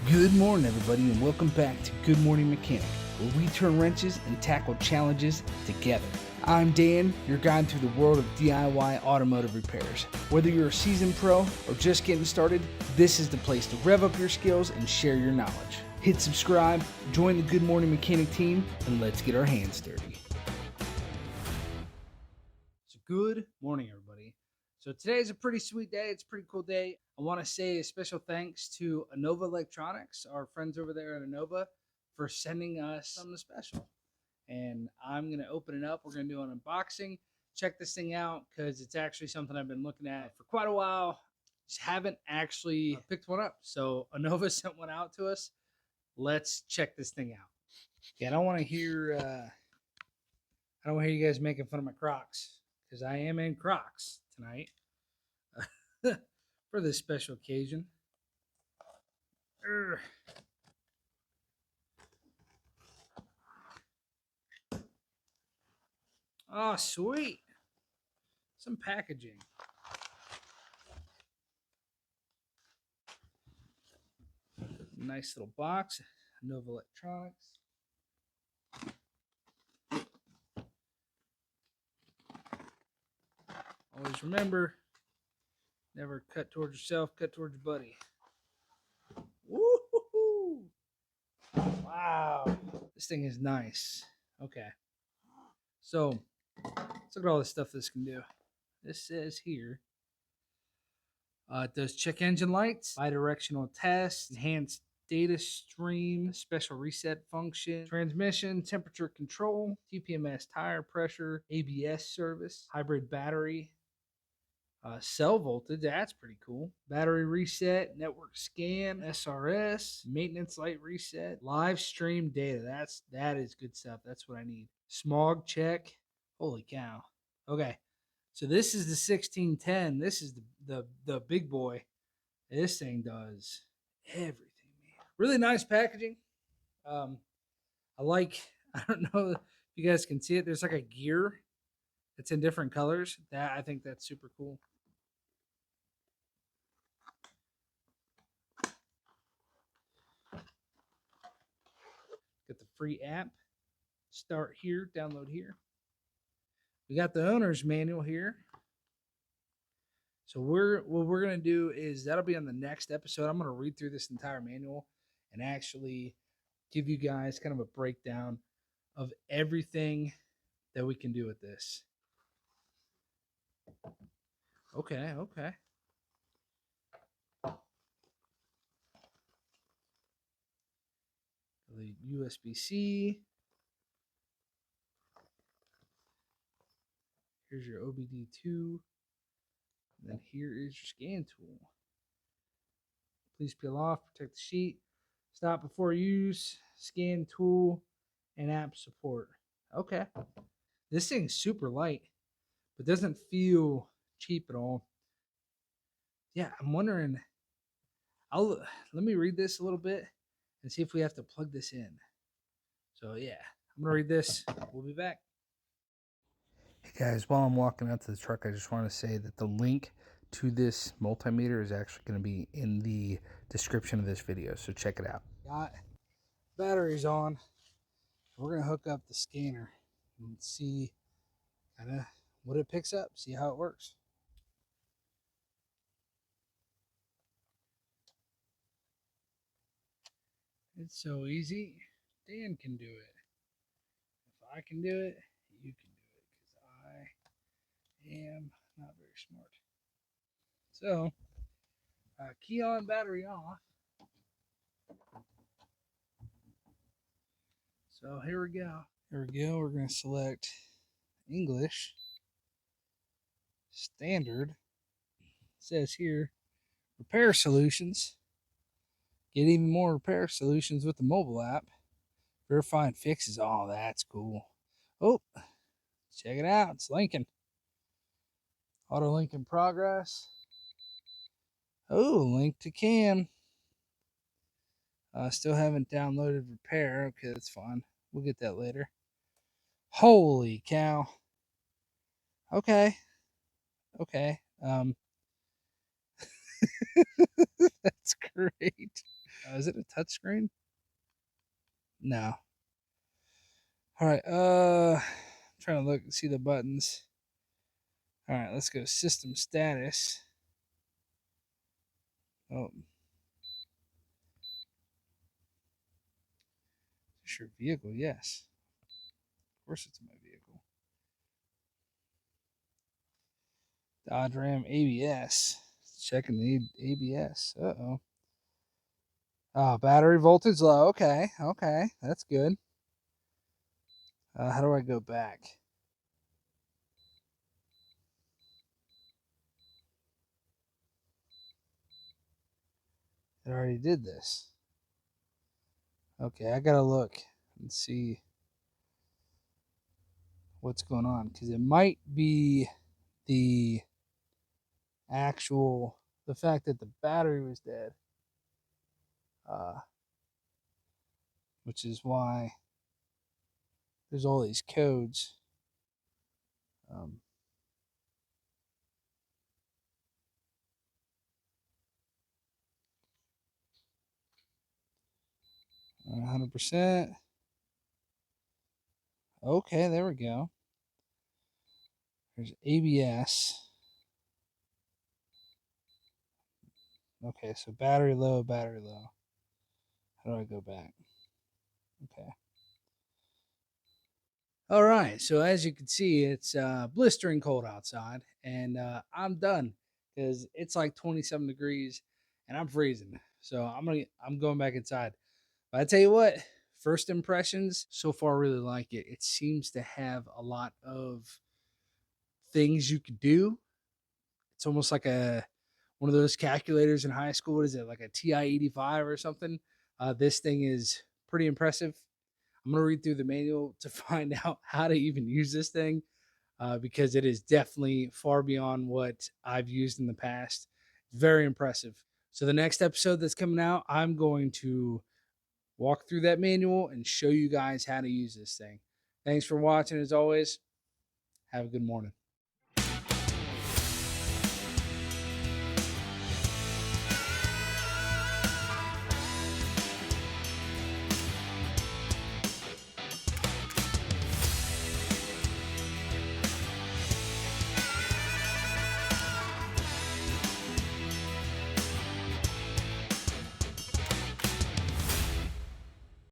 Good morning, everybody, and welcome back to Good Morning Mechanic, where we turn wrenches and tackle challenges together. I'm Dan, your guide through the world of DIY automotive repairs. Whether you're a seasoned pro or just getting started, this is the place to rev up your skills and share your knowledge. Hit subscribe, join the Good Morning Mechanic team, and let's get our hands dirty. So good morning, everybody. So today's a pretty sweet day. It's a pretty cool day. I want to say a special thanks to INNOVA Electronics, our friends over there at INNOVA, for sending us something special. And I'm going to open it up. We're going to do an unboxing. Check this thing out because it's actually something I've been looking at for quite a while. Just haven't actually picked one up. So INNOVA sent one out to us. Let's check this thing out. Yeah, I don't want to hear you guys making fun of my Crocs because I am in Crocs tonight for this special occasion. Oh, sweet. Some packaging. Nice little box. INNOVA Electronics. Always remember, never cut towards yourself, cut towards your buddy. Woo-hoo-hoo. Wow. This thing is nice. Okay. So, let's look at all the stuff this can do. This says here, it does check engine lights, bidirectional test, enhanced data stream, special reset function, transmission, temperature control, TPMS tire pressure, ABS service, hybrid battery, cell voltage, that's pretty cool. Battery reset, network scan, SRS, maintenance light reset, live stream data. That is good stuff. That's what I need. Smog check. Holy cow. Okay. So this is the 1610. This is the big boy. This thing does everything, man. Really nice packaging. I don't know if you guys can see it. There's like a gear that's in different colors. I think that's super cool. Got the free app. Start here, download here. We got the owner's manual here. So what we're gonna do is that'll be on the next episode. I'm gonna read through this entire manual and actually give you guys kind of a breakdown of everything that we can do with this. Okay. The USB-C. Here's your OBD2. And then here is your scan tool. Please peel off, protect the sheet. Stop before use, scan tool, and app support. Okay. This thing's super light, but doesn't feel cheap at all. Yeah, I'm wondering. Let me read this a little bit and see if we have to plug this in. So yeah, I'm gonna read this. We'll be back. Hey guys, while I'm walking out to the truck, I just want to say that the link to this multimeter is actually going to be in the description of this video, so check it out. Got batteries on. We're going to hook up the scanner and see kind of what it picks up, see how it works. It's so easy. Dan can do it. If I can do it, you can do it, because I am not very smart. So, key on, battery off. So here we go. Here we go. We're going to select English. Standard. It says here, repair solutions. Get even more repair solutions with the mobile app. Verifying fixes. Oh, that's cool. Oh, check it out. It's Lincoln. Auto link in progress. Oh, link to CAM. Still haven't downloaded repair. Okay, that's fine. We'll get that later. Holy cow. Okay. That's great. Is it a touchscreen? No. All right. Trying to look and see the buttons. All right, let's go system status. Oh, it's your vehicle. Yes, of course it's my vehicle. Dodge Ram ABS. Checking the ABS. Uh-oh. Oh, battery voltage low. Okay, okay, that's good. How do I go back? It already did this. Okay, I gotta look and see what's going on because it might be the actual the fact that the battery was dead, uh, which is why there's all these codes. Um, 100%. Okay, there we go. There's ABS. Okay, so battery low, battery low. How do I go back? Okay. All right, so as you can see, it's blistering cold outside, and I'm done because it's like 27 degrees, and I'm freezing. So I'm going back inside. But I tell you what, first impressions so far really like it. It seems to have a lot of things you could do. It's almost like a one of those calculators in high school. What is it, like a TI-85 or something? This thing is pretty impressive. I'm gonna read through the manual to find out how to even use this thing because it is definitely far beyond what I've used in the past. Very impressive. So the next episode that's coming out, I'm going to walk through that manual and show you guys how to use this thing. Thanks for watching. As always, have a good morning.